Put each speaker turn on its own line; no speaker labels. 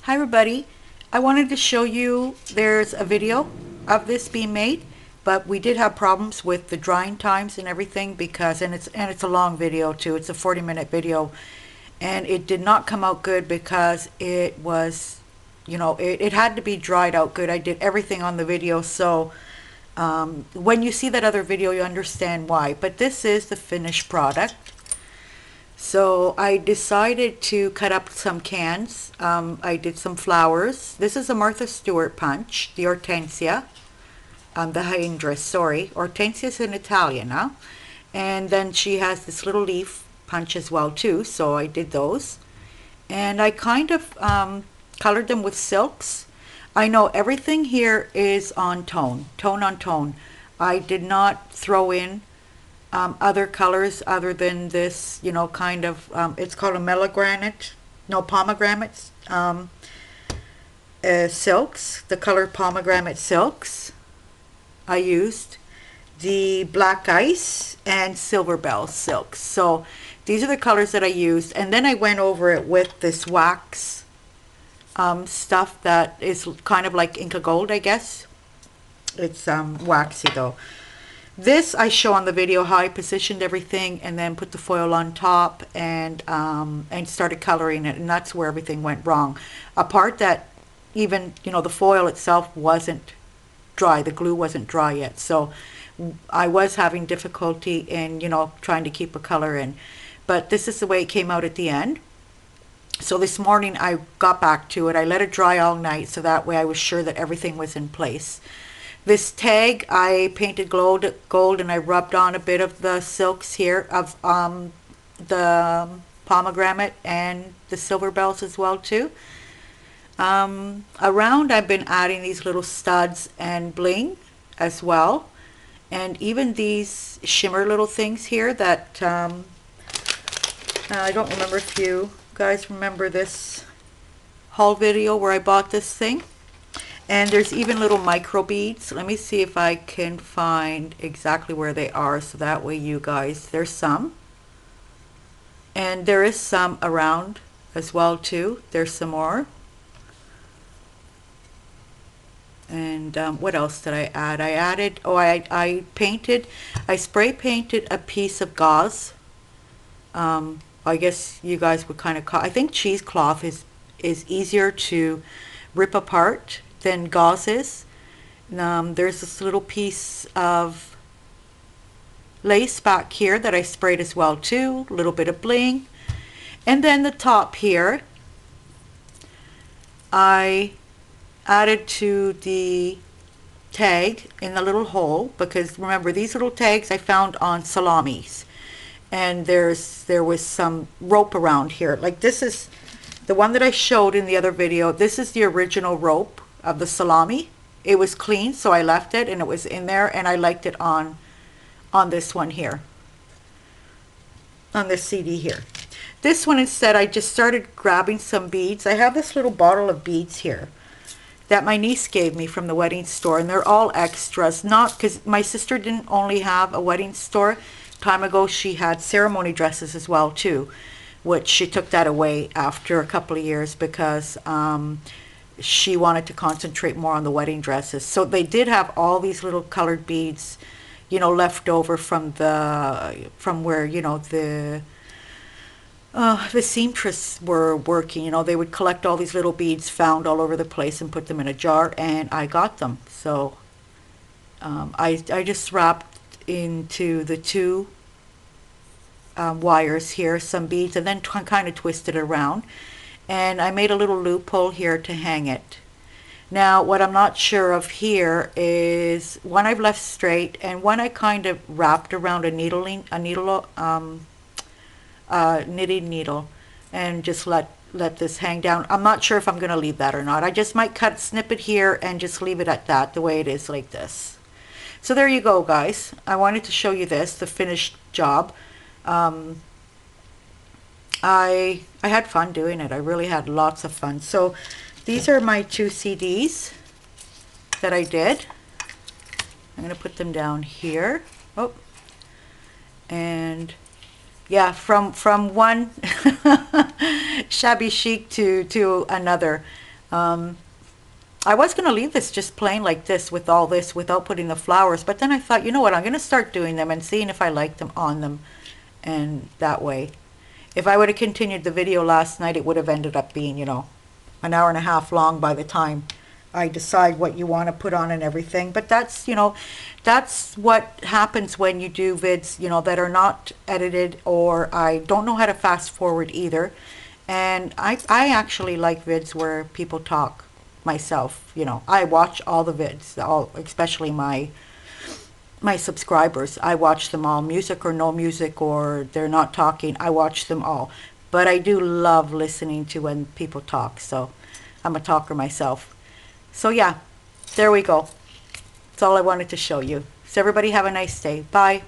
Hi everybody. I wanted to show you there's a video of this being made, but we did have problems with the drying times and everything because it's a long video too. It's a 40-minute video and it did not come out good because it was, it had to be dried out good. I did everything on the video, so when you see that other video you understand why. But this is the finished product. So I decided to cut up some cans. I did some flowers. This is a Martha Stewart punch, the Hortensia, the Hydrangeas, sorry. Hortensia is in Italian, huh? And then she has this little leaf punch as well too, so I did those. And I kind of colored them with silks. I know everything here is on tone on tone. I did not throw in other colors other than this, kind of, it's called a pomegranate silks, the color pomegranate silks. I used the black ice and silver bell silks. So these are the colors that I used, and then I went over it with this wax stuff that is kind of like Inca Gold, I guess. It's waxy though. This I show on the video how I positioned everything and then put the foil on top and started coloring it, and that's where everything went wrong. A part that even, the foil itself wasn't dry, the glue wasn't dry yet, so I was having difficulty in, trying to keep a color in. But this is the way it came out at the end. So this morning I got back to it. I let it dry all night so that way I was sure that everything was in place. This tag I painted gold and I rubbed on a bit of the silks here of the pomegranate and the silver bells as well too. Around I've been adding these little studs and bling as well, and even these shimmer little things here that I don't remember if you guys remember this haul video where I bought this thing. And there's even little micro beads. Let me see if I can find exactly where they are so that way you guys, there's some. And there is some around as well too. There's some more. And what else did I add? I added, I spray painted a piece of gauze. I guess you guys would kind of call, I think cheesecloth is easier to rip apart than gauze is. There's this little piece of lace back here that I sprayed as well too, a little bit of bling. And then the top here I added to the tag in the little hole, because remember these little tags I found on salamis, and there was some rope around here. Like this is the one that I showed in the other video. This is the original rope of the salami. It was clean, so I left it and it was in there, and I liked it on this one here, on this CD here. This one instead I just started grabbing some beads. I have this little bottle of beads here that my niece gave me from the wedding store, and they're all extras, not because my sister didn't only have a wedding store. Time ago she had ceremony dresses as well too, which she took that away after a couple of years because she wanted to concentrate more on the wedding dresses. So they did have all these little colored beads, left over from where, the seamstress were working. They would collect all these little beads found all over the place and put them in a jar, and I got them. So I just wrapped into the two wires here some beads, and then kind of twisted it around, and I made a little loophole here to hang it. Now what I'm not sure of here is one I've left straight and one I kind of wrapped around a knitting needle and just let this hang down. I'm not sure if I'm going to leave that or not. I just might snip it here and just leave it at that, the way it is, like this. So there you go guys. I wanted to show you this, the finished job. I had fun doing it. I really had lots of fun. So these are my two CDs that I did. I'm going to put them down here. Oh, and yeah, from one shabby chic to another. I was going to leave this just plain like this with all this without putting the flowers, but then I thought, you know what, I'm going to start doing them and seeing if I like them on them, and that way. If I would have continued the video last night, it would have ended up being, you know, an hour and a half long by the time I decide what you want to put on and everything. But that's, you know, that's what happens when you do vids, you know, that are not edited, or I don't know how to fast forward either. And I actually like vids where people talk myself, you know. I watch all the vids, all, especially my subscribers. I watch them all, music or no music, or they're not talking. I watch them all. But I do love listening to when people talk. So I'm a talker myself. So yeah, there we go. That's all I wanted to show you. So everybody have a nice day. Bye.